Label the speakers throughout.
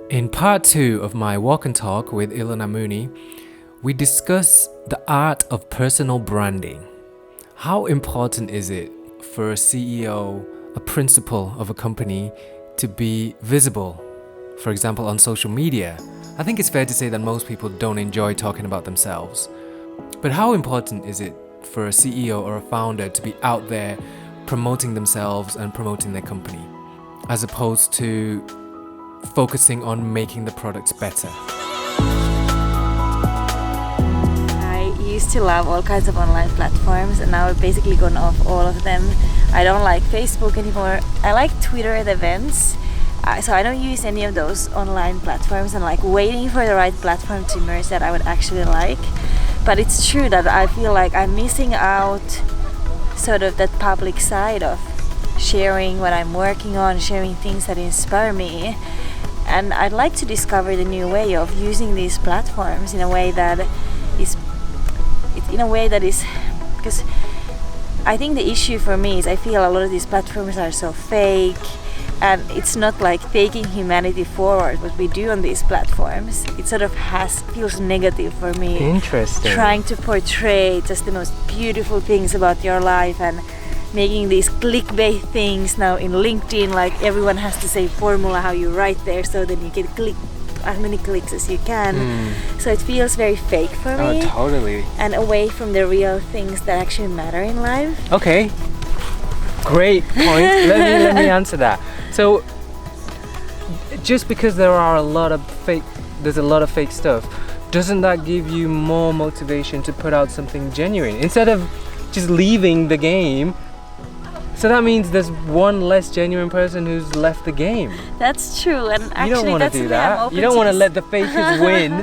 Speaker 1: In part 2 of my walk and talk with Ilona Mooney, we discuss the art of personal branding. How important is it for a CEO, a principal of a company, to be visible, for example, on social media? I think it's fair to say that most people don't enjoy talking about themselves. But how important is it for a CEO or a founder to be out there promoting themselves and promoting their company, as opposed to focusing on making the products better?
Speaker 2: I used to love all kinds of online platforms, and now I've basically gone off all of them. I don't like Facebook anymore. I like Twitter at events, so I don't use any of those online platforms. I'm like waiting for the right platform to emerge that I would actually like. But it's true that I feel like I'm missing out sort of that public side of sharing what I'm working on, sharing things that inspire me. And I'd like to discover the new way of using these platforms in a way that is, because I think the issue for me is I feel a lot of these platforms are so fake, and it's not like taking humanity forward what we do on these platforms. It sort of feels negative for me.
Speaker 1: Interesting.
Speaker 2: Trying to portray just the most beautiful things about your life and making these clickbait things now in LinkedIn, like everyone has to say formula how you write there, so then you can click as many clicks as you can. So it feels very fake for me.
Speaker 1: Oh, totally.
Speaker 2: And away from the real things that actually matter in life.
Speaker 1: Okay, great point. let me answer that. So, just because there's a lot of fake stuff, doesn't that give you more motivation to put out something genuine instead of just leaving the game? So that means there's one less genuine person who's left the game.
Speaker 2: That's true, and actually
Speaker 1: you don't want to do that. You don't want to let the fakers win.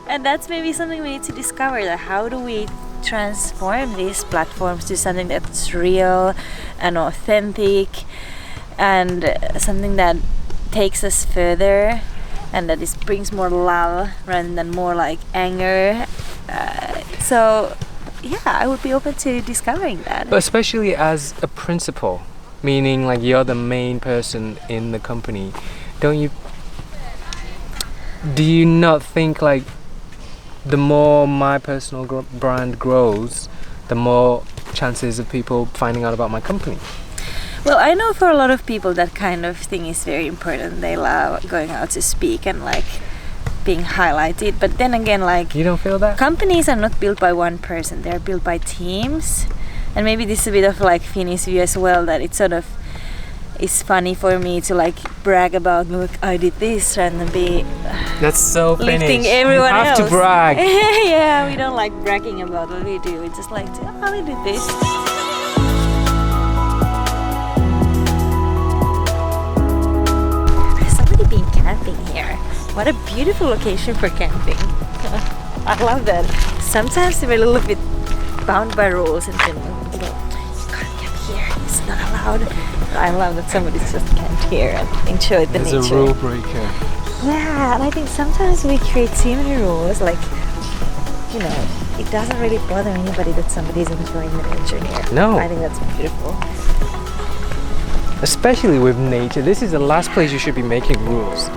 Speaker 2: And that's maybe something we need to discover, that how do we transform these platforms to something that's real and authentic, and something that takes us further, and that brings more love rather than more like anger. So yeah, I would be open to discovering that.
Speaker 1: But especially as a principal, meaning like you're the main person in the company, do you not think like the more my personal brand grows, the more chances of people finding out about my company?
Speaker 2: Well, I know for a lot of people that kind of thing is very important. They love going out to speak and like being highlighted. But then again, like,
Speaker 1: you don't feel that?
Speaker 2: Companies are not built by one person. They're built by teams. And maybe this is a bit of like Finnish view as well, that it sort of is funny for me to like brag about, look, I did this, rather than be
Speaker 1: that's so
Speaker 2: lifting
Speaker 1: Finnish.
Speaker 2: everyone
Speaker 1: You have
Speaker 2: else.
Speaker 1: to brag.
Speaker 2: Yeah, we don't like bragging about what we do. We just like to, oh, we did this. There's somebody been camping here. What a beautiful location for camping. I love that. Sometimes we're a little bit bound by rules in Finland. You can't camp here. It's not allowed. I love that somebody's just camped here and enjoyed the nature.
Speaker 1: There's a rule breaker.
Speaker 2: Yeah, and I think sometimes we create too many rules. Like, you know, it doesn't really bother anybody that somebody's enjoying the nature here.
Speaker 1: No.
Speaker 2: I think that's beautiful.
Speaker 1: Especially with nature. This is the last place you should be making rules.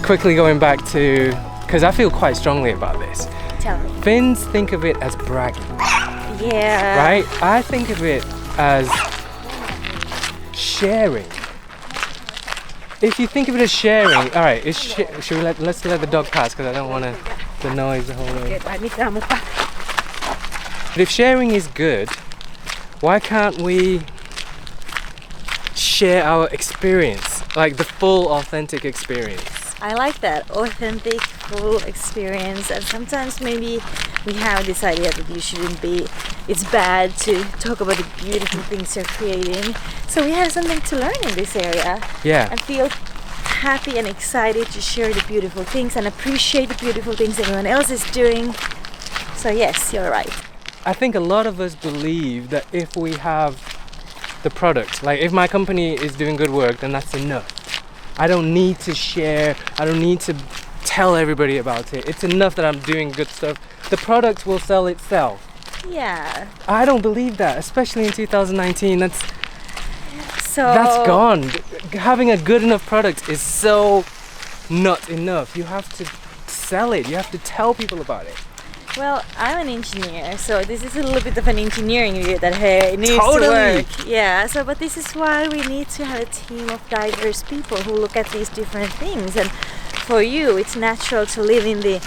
Speaker 1: Quickly going back to, because I feel quite strongly about this.
Speaker 2: Tell me.
Speaker 1: Finns think of it as bragging.
Speaker 2: Yeah.
Speaker 1: Right? I think of it as sharing. If you think of it as sharing, all right, let's let the dog pass, because I don't want the noise the whole way. But if sharing is good, why can't we share our experience, like the full authentic experience?
Speaker 2: I like that, authentic, full experience. And sometimes maybe we have this idea that it's bad to talk about the beautiful things you're creating. So we have something to learn in this area.
Speaker 1: Yeah.
Speaker 2: And feel happy and excited to share the beautiful things and appreciate the beautiful things everyone else is doing. So yes, you're right.
Speaker 1: I think a lot of us believe that if we have the product, like if my company is doing good work, then that's enough. I don't need to share, I don't need to tell everybody about it. It's enough that I'm doing good stuff. The product will sell itself.
Speaker 2: Yeah.
Speaker 1: I don't believe that, especially in 2019.
Speaker 2: So
Speaker 1: That's gone. Having a good enough product is so not enough. You have to sell it. You have to tell people about it.
Speaker 2: Well, I'm an engineer, so this is a little bit of an engineering view that hey, it needs
Speaker 1: Totally.
Speaker 2: to work. Yeah, so but this is why we need to have a team of diverse people who look at these different things. And for you, it's natural to live in the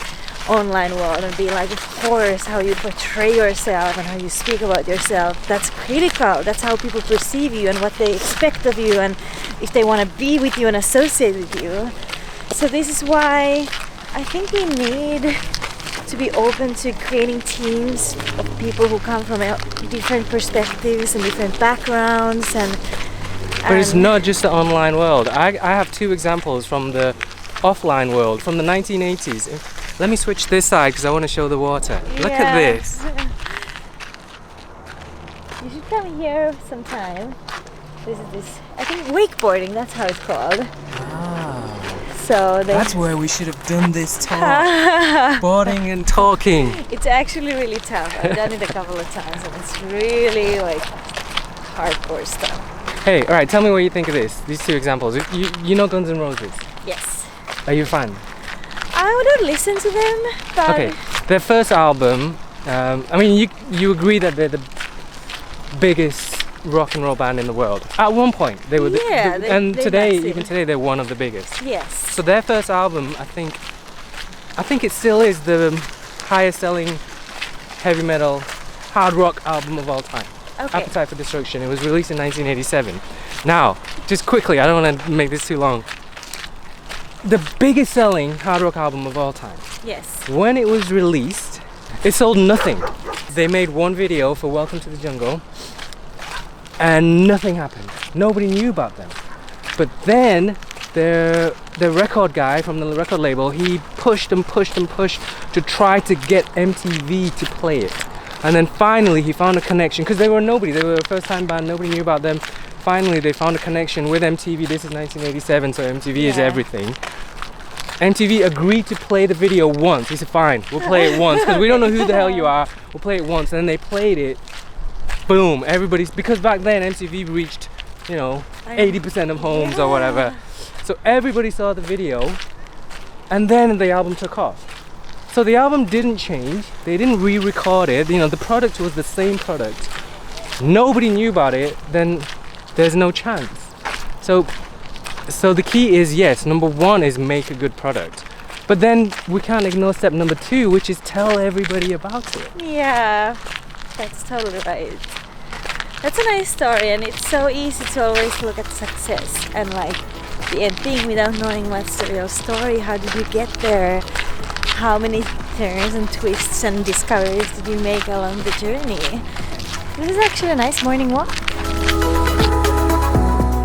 Speaker 2: online world and be like, of course, how you portray yourself and how you speak about yourself, that's critical. That's how people perceive you and what they expect of you and if they want to be with you and associate with you. So this is why I think we need to be open to creating teams of people who come from different perspectives and different backgrounds.
Speaker 1: But it's not just the online world. I have two examples from the offline world, from the 1980s. Let me switch this side because I want to show the water. Look at this.
Speaker 2: You should come here sometime. This is this, I think wakeboarding, that's how it's called. So
Speaker 1: That's where we should have done this talk. Boarding and talking.
Speaker 2: It's actually really tough. I've done it a couple of times and it's really like hardcore stuff.
Speaker 1: Hey, all right, tell me what you think of this. These two examples. You know Guns N' Roses?
Speaker 2: Yes.
Speaker 1: Are you a fan?
Speaker 2: I wouldn't listen to them, but
Speaker 1: Okay, their first album. I mean, you agree that they're the biggest rock and roll band in the world. At one point, they were. And today, even today, they're one of the biggest.
Speaker 2: Yes.
Speaker 1: So their first album, I think it still is the highest selling heavy metal hard rock album of all time.
Speaker 2: Okay.
Speaker 1: Appetite for Destruction. It was released in 1987. Now, just quickly, I don't want to make this too long. The biggest selling hard rock album of all time.
Speaker 2: Yes.
Speaker 1: When it was released, it sold nothing. They made one video for Welcome to the Jungle and nothing happened. Nobody knew about them. But then the record guy from the record label, he pushed and pushed and pushed to try to get MTV to play it. And then finally he found a connection, because they were nobody. They were a first time band, nobody knew about them. Finally they found a connection with MTV. This is 1987, so MTV is everything. MTV agreed to play the video once. He said, fine, we'll play it once, because we don't know who the hell you are. We'll play it once. And then they played it. Boom, everybody's, because back then MTV reached, 80% of homes or whatever. So everybody saw the video, and then the album took off. So the album didn't change. They didn't re-record it. The product was the same product. Nobody knew about it. Then there's no chance. So the key is, yes, number one is make a good product. But then we can't ignore step number two, which is tell everybody about it.
Speaker 2: Yeah, that's totally right. That's a nice story, and it's so easy to always look at success and like the end thing without knowing what's the real story. How did you get there? How many turns and twists and discoveries did you make along the journey? This is actually a nice morning walk.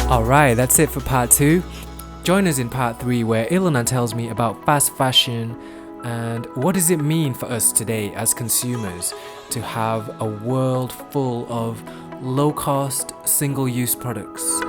Speaker 1: Alright, that's it for part 2. Join us in part 3 where Ilona tells me about fast fashion and what does it mean for us today as consumers to have a world full of low-cost, single-use products.